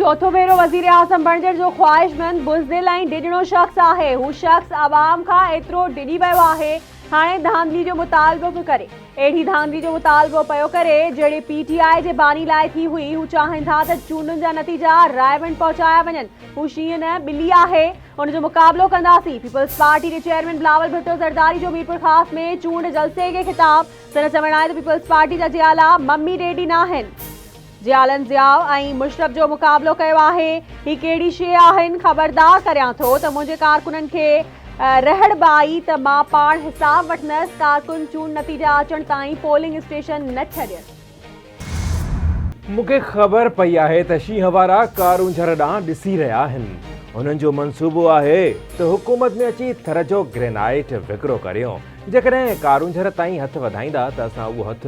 चौथो भेरो वज़ीर आज़म बणजण जो ख़्वाहिशमंद बुज़दिल ऐं डिॼणो शख़्स आहे। हू शख़्स आवाम खां एतिरो डिॼी वियो आहे, हाणे धांधली जो मुतालबो पियो करे। अहिड़ी धांधली जो मुतालबो पियो करे जहिड़ी PTI जे बानी लाइ थी हुई। हू चाहिनि था त चूंडुनि जा नतीजा रायवंड पहुचाया वञनि। हू शींहं न ॿिली आहे, हुन जो मुक़ाबिलो कंदासीं। पीपल्स पार्टी जे चेयरमैन बिलावल भुट्टो ज़रदारी जो मीरपुर ख़ास में चूंड जलसे खे ख़िताब। संदन चवणु आहे त पीपल्स पार्टी जा जियाला मम्मी डैडी न आहिनि। जियालन ज़ियाव ऐं मुशरफ जो मुक़ाबिलो कयो आहे। ही कहिड़ी शइ आहिनि, ख़बरदार करियां थो त मुंहिंजे कारकुननि खे रहड़ बाई त मां पाण हिसाब वठंदसि। कारकुन चूंड नतीजा अचण ताईं पोलिंग स्टेशन न छॾनि। मूंखे ख़बर पई आहे त शींहं वारा कारूंझर ॾांहुं ॾिसी रहिया आहिनि। हुननि जो मंसूबो आहे त हुकूमत में अची थर जो ग्रेनाइट विकिरो करियो। जेकॾहिं कारूंझर ताईं हथ वधाईंदा त असां उहो हथ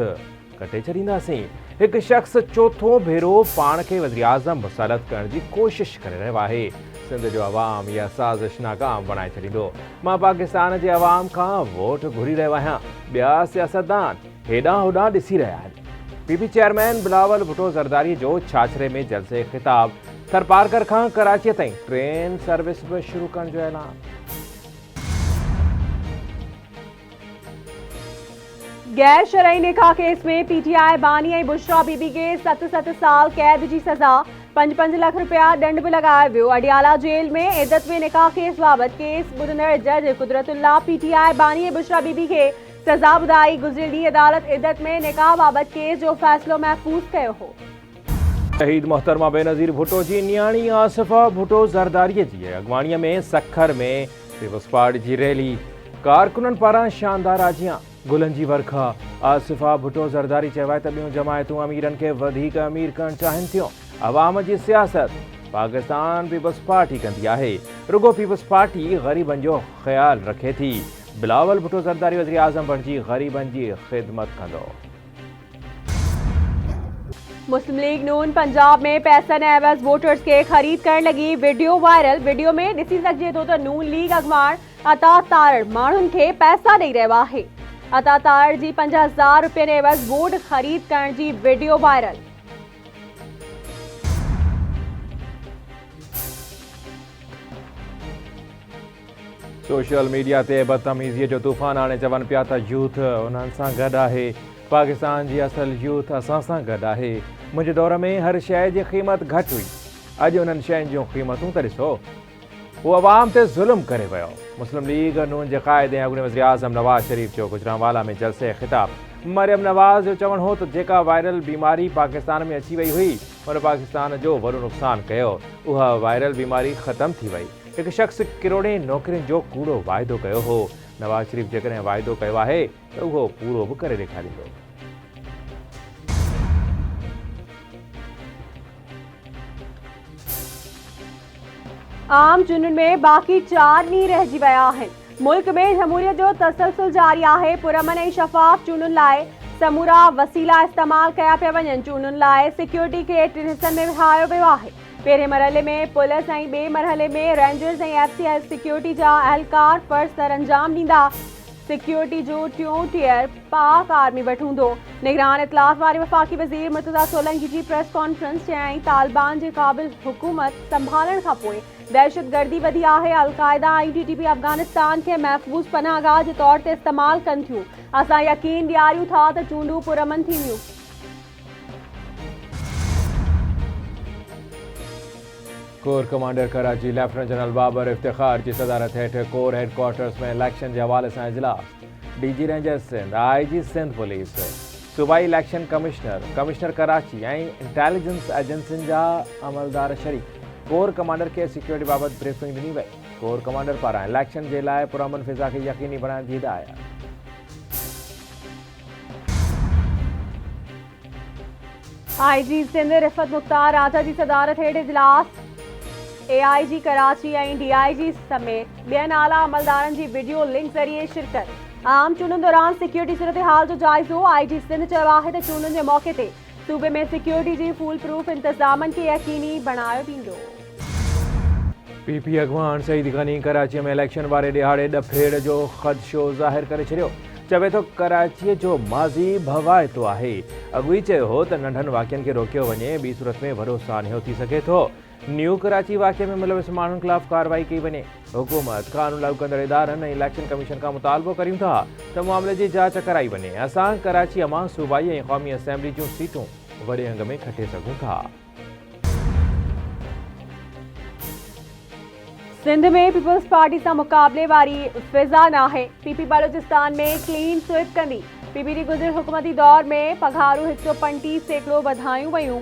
कटे छॾींदासीं। हिकु शख़्स चौथो भेरो पाण खे वज़ीर आज़म मुसलत करण जी कोशिश करे रहियो आहे। सिंध जो अवाम इहा साज़िश नाकाम बणाए छॾींदो। मां पाकिस्तान जे अवाम खां वोट घुरी रहियो आहियां। ॿिया सियासतदान हेॾां होॾां ॾिसी रहिया आहिनि। PP चेयरमैन बिलावल भुट्टो ज़रदारी जो छाछरे में जलसे ख़िताब। थरपारकर खां कराचीअ ताईं ट्रेन सर्विस बि शुरू करण जो ऐलान। गैर शरई निकाह केस में PTI बानी ऐं बुशरा बीबी खे 7 साल कैद जी सज़ा, 5 लाख रुपया ॾंड बि लॻायो वियो। अडियाला जेल में इद्दत में निकाह केस बाबति केस ॿुधंदड़ जज कुदरतुल्ला PTI बानी ऐं बुशरा बीबी खे सज़ा ॿुधाई। गुज़िरियल ॾींहुं अदालत इद्दत में निकाह बाबति केस जो फ़ैसिलो महफ़ूज़ कयो हो। शहीद मोहतरमा बेनज़ीर भुट्टो जी नियाणी आसिफा भुट्टो ज़रदारीअ जी अॻवाणीअ में सखर में पीपल्स पार्टी जी रैली। कारकुननि पारां शानदार आजियां, गुलनि जी वर्खा। आसिफा भुट्टो ज़रदारी चयो आहे त ॿियूं जमायतूं अमीरनि खे वधीक अमीर करणु चाहिनि थियूं। अवाम जी सियासत पाकिस्तान पीपल्स पार्टी कंदी आहे। रुगो पीपल्स पार्टी ग़रीबनि जो ख़्यालु रखे थी। बिलावल भुट्टो ज़रदारी वज़ीर आज़म बणिजी ग़रीबनि जी ख़िदमत कंदो। मुस्लिम लीग नून पंजाब में पैसनि एवज़ वोटर्स के ख़रीद करण लगी। Video viral. वीडियो में ॾिसी सघिजे थो त नून लीग अॻवान अता तारड़ माण्हुनि खे पैसा ॾेई रहियो आहे। अता तारड़ जी 50,000 रुपयनि एवज़ वोट ख़रीद करण जी वीडियो वायरल। सोशल मीडिया ते बदतमीज़ीअ जो तूफ़ान हाणे चवनि पिया त यूथ उन्हनि सां गॾु आहे। पाकिस्तान जी असल यूथ असां सां गॾु आहे। मुंहिंजे दौर में हर शइ जी क़ीमत घटि हुई। अॼु उन्हनि शयुनि जूं क़ीमतूं त ॾिसो। हू अवाम ते ज़ुल्म करे वियो। मुस्लिम लीग नून जे क़ाइद ऐं अॻूणे वज़ीर आज़म नवाज़ शरीफ़ जो गुजरांवाला में जलसे ख़िताब। मरियम नवाज़ जो चवणु हो त जेका वायरल बीमारी पाकिस्तान में अची वई हुई हुन पाकिस्तान जो वॾो नुक़सानु कयो। उहा वायरल बीमारी ख़तमु थी वई। हिकु शख़्स किरोड़े नौकरियुनि जो कूड़ो वाइदो कयो हो। नवाज़ शरीफ़ जेकॾहिं वाइदो कयो आहे त उहो पूरो बि करे ॾेखारींदो। आम चूंडुनि में बाक़ी 4 ॾींहं रहिजी विया आहिनि। मुल्क में जमहूरियत जो तसलसल जारी आहे। पुरअमन ऐं शफ़ाफ़ चूंडुनि लाइ समूरा वसीला इस्तेमाल कया पिया वञनि। चूंडुनि लाइ सिक्योरिटी खे 3 हिसनि में विहायो वियो आहे। पहिरें मरहले में पुलिस ऐं ॿिए मरहले में रेंजर्स ऐं FCI सिक्योरिटी जा अहलकार फ़र्ज़ सर अंजाम ॾींदा। सिक्योरिटी जो टियों टियर पाक आर्मी वटि हूंदो। निगरान इतलाफ़ वारे वफ़ाक़ी वज़ीर मुर्तज़ा सोलंकी जी प्रेस कॉन्फ्रेंस चयाईं तालिबान जे क़ाबिल हुकूमत संभालण खां पोइ दहशतगर्दी वधी आहे। अलक़ाइदा ऐं TTP अफ़गानिस्तान खे महफ़ूज़ पनाहगाह जे तौर ते इस्तेमालु कनि थियूं। असां यकीन ॾियारियूं था त चूंडूं पुरअमन थींदियूं। Core commander Karachi lieutenant general Babar Iftikhar की सदारत हेठ कोर हेडक्वार्टर्स में इलेक्शन के हवाले से इजलास। DG ranger Sindh, IG Sindh police, सूबाई इलेक्शन कमिश्नर कराची ऐं इंटेलिजेंस एजेंसियुनि जा अमलदार शरीक। कोर कमांडर के सिक्योरिटी बाबत ब्रीफिंग ॾिनी वई। कोर कमांडर पारां इलेक्शन जे लाइ पुरअमन फिज़ा खे यकीनी बणाइण जी हिदायत। IG सिंध रिफ़त मुख़्तार राजा जी सदारत हेठ इजलास। AIG कराची ऐं DIG समेत ॿियनि आला अमलदारनि जी वीडियो लिंक ज़रिए शिरकत। आम चूंडुनि दौरान सिक्योरिटी सूरत हाल जो जाइज़ो। IG सिंध चयो आहे त चूंडुनि जे मौक़े ते सूबे में सिक्योरिटी जी फुल प्रूफ इंतज़ामनि खे यकीनी बणायो वेंदो। PP अॻवान सईद गनी कराची में इलेक्शन वारे ॾिहाड़े ॾफेड़ जो ख़दशो ज़ाहिर करे छॾियो। चवे तो कराची जो माज़ी भवाइतो आहे। अॻु ई चयो हो त नंढनि वाक़ियनि खे रोकियो वञे, ॿी सूरत में वॾो सान्हो थी सघे थो। न्यू कराची वाक़िए में मुलविस माण्हुनि ख़िलाफ़ कार्रवाई कई वञे। हुकूमत कानून लागू कंदड़ इदारनि ऐं इलेक्शन कमीशन खां मुतालबो करियूं था त मामले जी जांच कराई वञे। असां कराची मां सूबाई ऐं क़ौमी असेंबली जूं सीटूं वॾे अंग में खटे सघूं था। सिंध में पीपल्स पार्टी सां मुक़ाबले वारी फिज़ा नाहे। पीपी बलोचिस्तान में क्लीन स्विप कंदी। पीपीटी गुज़िर हुकूमती दौर में पघारूं 135% वधायूं वयूं।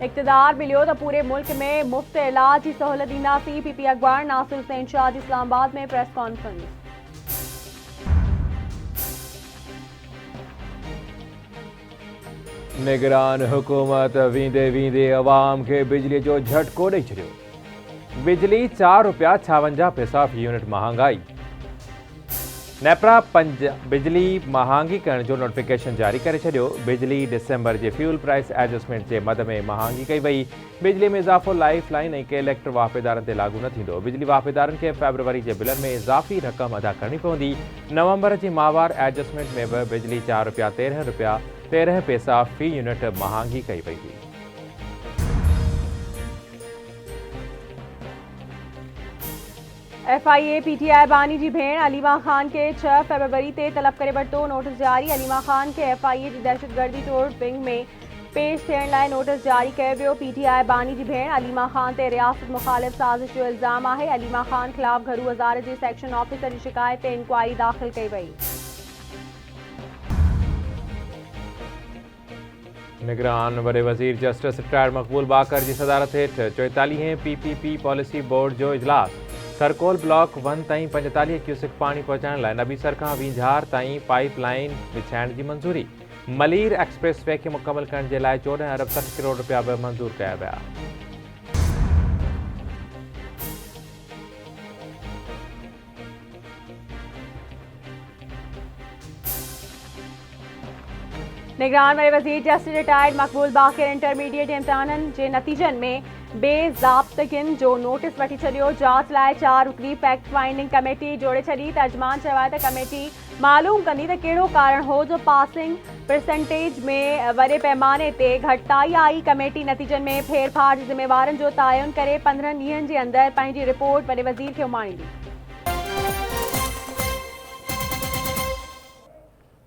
इक़्तिदार मिलियो त पूरे मुल्क में मुफ़्त इलाज जी सहूलियत ॾींदासीं। पीपी अखबार नासिर हुसैन शाह जी इस्लामाबाद में प्रेस कॉन्फ्रेंस। निगरान हुकूमत वींदे वींदे अवाम खे बिजली जो झटको ॾेई छॾियो। बिजली ₹4.56 फी यूनिट महांगाई। नेपरा 5 बिजली महांगी करण जो नोटिफिकेशन जारी करे छॾियो। बिजली डिसंबर जे फ्यूल प्राइस एडजस्टमेंट जे मद में महांगी कई वई। बिजली में इज़ाफ़ो लाइफ लाइन ऐं कलेक्टर वाहिपेदारनि ते लागू न थींदो। बिजली वाहिपेदारनि खे फेबरवरी जे बिलनि में इज़ाफ़ी रक़म अदा करणी पवंदी। नवंबर जी माहवार एडजस्टमेंट में बि बिजली ₹4.13 फी यूनिट महांगी कई वई हुई। FIA PTI बानी जी भेण अलीमा ख़ान के 6 फरवरी ते तलब करे वरितो। नोटिस जारी। अलीमा ख़ान के FIA जी दहशतगर्दी तौर विंग में पेश थियण लाइ नोटिस जारी कयो वियो। PTI बानी जी भेण अलीमा ख़ान ते रियासत मुख़ालिफ़ साज़िश जो इल्ज़ाम आहे। अलीमा ख़ान ख़िलाफ़ घरू हज़ारे जे सेक्शन ऑफिसर जी शिकायत ते इंक्वायरी दाख़िल कई वई। निगरान वॾे वज़ीर जस्टिस रिटायर्ड मक़बूल बाकर जी सदारत हेठि 44हें PPP पॉलिसी बोर्ड जो इजलास। सरकोल ब्लॉक 1 ताईं 45 क्यूसिक पाणी पहुचाइण लाइ नबीसर खां वींझार ताईं पाइप लाइन विछाइण जी मंज़ूरी। मलीर एक्सप्रेस वे खे मुकमल करण जे लाइ 14 अरब 60 करोड़ रुपया बि मंज़ूर कया विया। निगरान वॾे वज़ीर जस्टिस रिटायर्ड मक़बूल बाकर इंटरमीडिएट इम्तिहाननि जे नतीजनि में बेज़ाब्तगियुनि जो नोटिस वठी छॾियो। जांच लाइ 4 रुकनी फैक्ट फाइंडिंग कमेटी जोड़े छॾी। तर्जमान चयो आहे त कमेटी मालूम कंदी त कहिड़ो कारण हो जो पासिंग परसेंटेज में वॾे पैमाने ते घटिताई आई। कमेटी नतीजनि में फेरफार जे ज़िम्मेवारनि जो तयन करे 15 ॾींहंनि जे अंदरि पंहिंजी रिपोर्ट वॾे वज़ीर खे उमाणींदी।